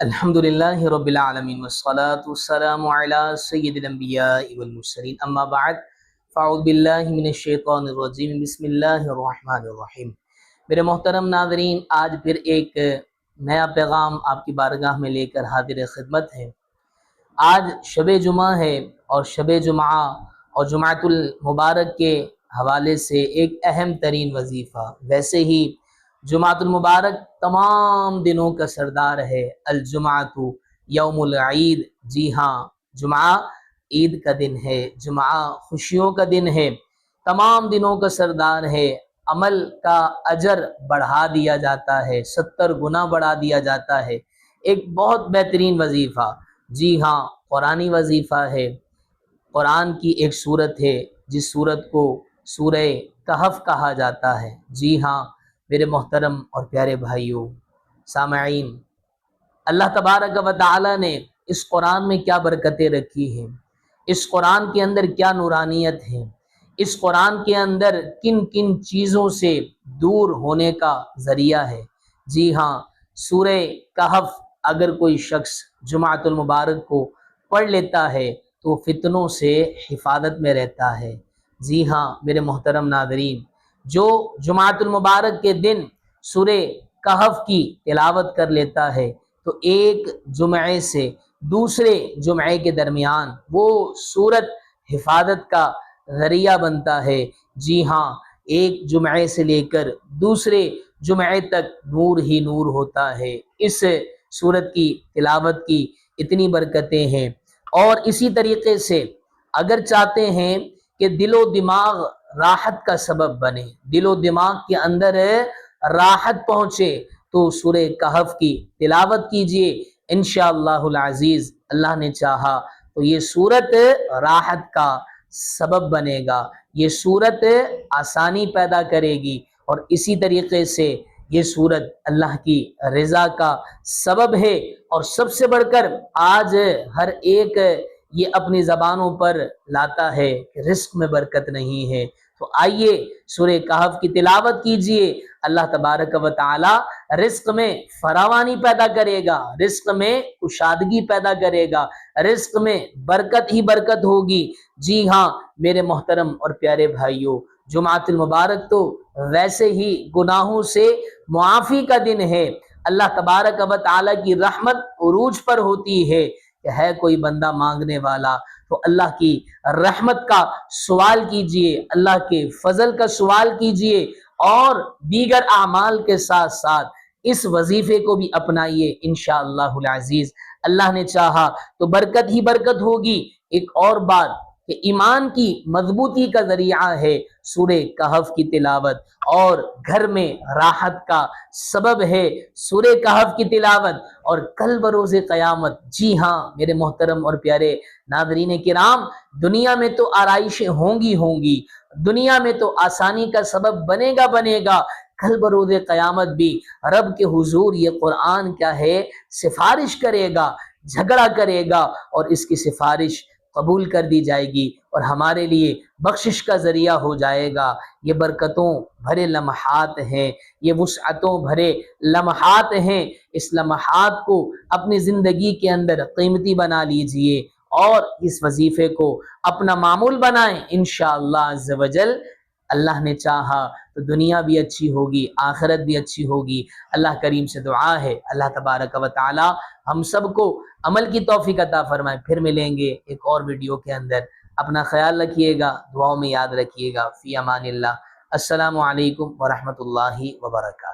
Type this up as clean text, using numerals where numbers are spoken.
الحمدللہ رب العالمین والصلاة والسلام علی سید الانبیاء والمرسلین اما بعد فاعوذ باللہ من الشیطان الرجیم بسم اللہ الرحمن الرحیم۔ میرے محترم ناظرین، آج پھر ایک نیا پیغام آپ کی بارگاہ میں لے کر حاضر خدمت ہے۔ آج شب جمعہ ہے اور شب جمعہ اور جمعۃ المبارک کے حوالے سے ایک اہم ترین وظیفہ، ویسے ہی جمعۃ المبارک تمام دنوں کا سردار ہے۔ الجمعۃ یوم العید، جی ہاں، جمعہ عید کا دن ہے، جمعہ خوشیوں کا دن ہے، تمام دنوں کا سردار ہے۔ عمل کا اجر بڑھا دیا جاتا ہے، 70 گنا بڑھا دیا جاتا ہے۔ ایک بہت بہترین وظیفہ، جی ہاں، قرآنی وظیفہ ہے۔ قرآن کی ایک سورت ہے جس سورت کو سورہ کہف کہا جاتا ہے۔ جی ہاں میرے محترم اور پیارے بھائیوں سامعین، اللہ تبارک و تعالی نے اس قرآن میں کیا برکتیں رکھی ہیں، اس قرآن کے اندر کیا نورانیت ہے، اس قرآن کے اندر کن کن چیزوں سے دور ہونے کا ذریعہ ہے۔ جی ہاں، سورہ کہف اگر کوئی شخص جمعۃ المبارک کو پڑھ لیتا ہے تو فتنوں سے حفاظت میں رہتا ہے۔ جی ہاں میرے محترم ناظرین، جو جمعۃ المبارک کے دن سورہ کہف کی تلاوت کر لیتا ہے تو ایک جمعے سے دوسرے جمعے کے درمیان وہ سورت حفاظت کا ذریعہ بنتا ہے۔ جی ہاں، ایک جمعے سے لے کر دوسرے جمعے تک نور ہی نور ہوتا ہے۔ اس سورت کی تلاوت کی اتنی برکتیں ہیں۔ اور اسی طریقے سے اگر چاہتے ہیں کہ دل و دماغ راحت کا سبب بنے، دل و دماغ کے اندر راحت پہنچے، تو سورہ کہف کی تلاوت کیجئے، انشاءاللہ العزیز اللہ نے چاہا تو یہ سورت راحت کا سبب بنے گا، یہ سورت آسانی پیدا کرے گی، اور اسی طریقے سے یہ سورت اللہ کی رضا کا سبب ہے۔ اور سب سے بڑھ کر آج ہر ایک یہ اپنی زبانوں پر لاتا ہے کہ رزق میں برکت نہیں ہے، تو آئیے سورہ کہف کی تلاوت کیجئے، اللہ تبارک و تعالی رزق میں فراوانی پیدا کرے گا، رزق میں کشادگی پیدا کرے گا، رزق میں برکت ہی برکت ہوگی۔ جی ہاں میرے محترم اور پیارے بھائیوں، جمعۃ المبارک تو ویسے ہی گناہوں سے معافی کا دن ہے۔ اللہ تبارک و تعالی کی رحمت عروج پر ہوتی ہے کہ ہے کوئی بندہ مانگنے والا تو اللہ کی رحمت کا سوال کیجئے، اللہ کے فضل کا سوال کیجئے، اور دیگر اعمال کے ساتھ ساتھ اس وظیفے کو بھی اپنائیے، انشاءاللہ العزیز اللہ نے چاہا تو برکت ہی برکت ہوگی۔ ایک اور بات کہ ایمان کی مضبوطی کا ذریعہ ہے سورہ کہف کی تلاوت، اور گھر میں راحت کا سبب ہے سورہ کہف کی تلاوت، اور کل بروز قیامت، جی ہاں میرے محترم اور پیارے ناظرین کرام، دنیا میں تو آرائشیں ہوں گی، دنیا میں تو آسانی کا سبب بنے گا، کل بروز قیامت بھی رب کے حضور یہ قرآن کیا ہے، سفارش کرے گا، جھگڑا کرے گا، اور اس کی سفارش قبول کر دی جائے گی اور ہمارے لیے بخشش کا ذریعہ ہو جائے گا۔ یہ برکتوں بھرے لمحات ہیں، یہ وسعتوں بھرے لمحات ہیں، اس لمحات کو اپنی زندگی کے اندر قیمتی بنا لیجئے اور اس وظیفے کو اپنا معمول بنائیں، انشاءاللہ عز و جل اللہ نے چاہا تو دنیا بھی اچھی ہوگی، آخرت بھی اچھی ہوگی۔ اللہ کریم سے دعا ہے اللہ تبارک و تعالی ہم سب کو عمل کی توفیق عطا فرمائے۔ پھر ملیں گے ایک اور ویڈیو کے اندر، اپنا خیال رکھیے گا، دعاؤں میں یاد رکھیے گا۔ فی امان اللہ، السلام علیکم ورحمۃ اللہ وبرکاتہ۔